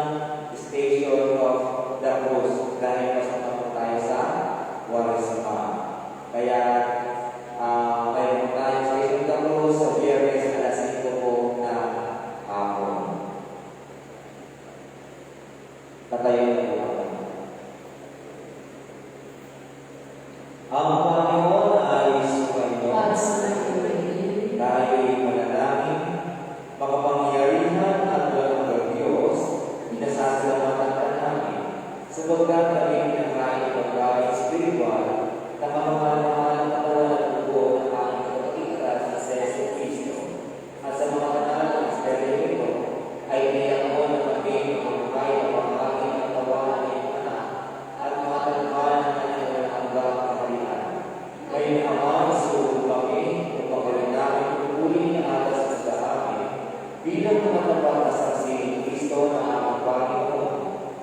Station of the Cross dahil pasok po tayo sa Warisma. Kaya mayroon tayo sa Station of the Cross sa Biyernes alas 5 po ng hapon. Tatayo po ako. Ang Panginoon ay sumainyo. Tayo'y manalangin, makapangyarihan at walang hanggang Diyos, inasasalamatan ka namin, sapagkat kami pinakain ng pagkain spiritual na mamamahal na katawan at dugo ng aming kapatiran sa Yesu Cristo. At sa mga kanal ng Espiritu ay iniyak ko na kami pagkain ng pagkain ng katawan ng iyong anak at mga kalumaan ng kanyang hanggang kapatiran. Ngayon naman, isuko kami upang gawin namin pupuli ng atas sa amin bilang mga tapat na saksi ni Cristo na aming Panginoon.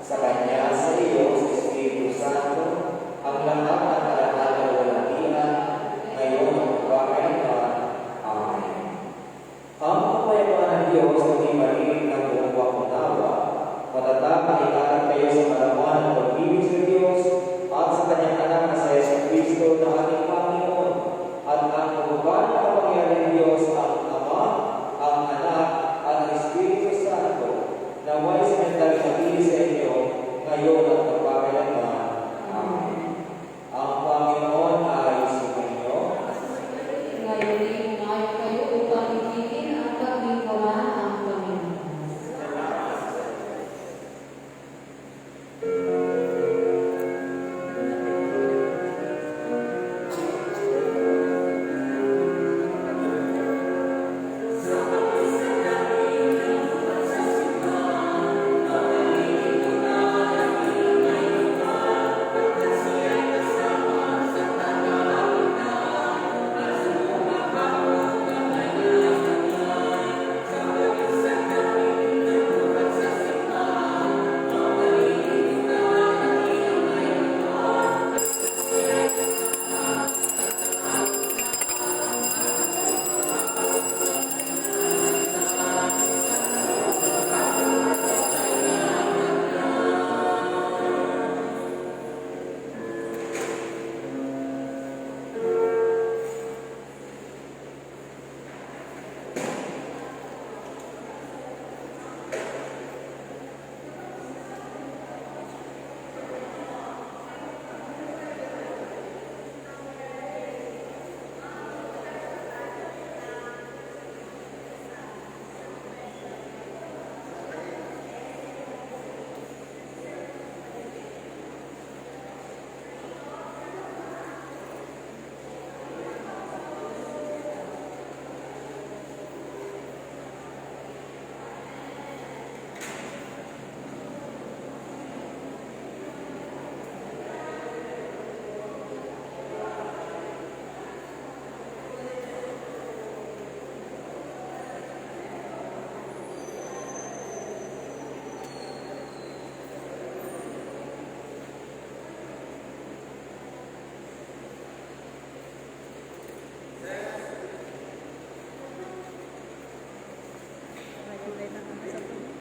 Sa Kanya, sa iyo, sa Espiritu Santo, ang lahat ng kalahat na walatian, ngayon at pagkakailan. Amen. Ang kapayapaan ng Diyos na di marinig ng buong wakunawa, matatag na ikalat kayo sa kalaman ng pag-ibig sa Diyos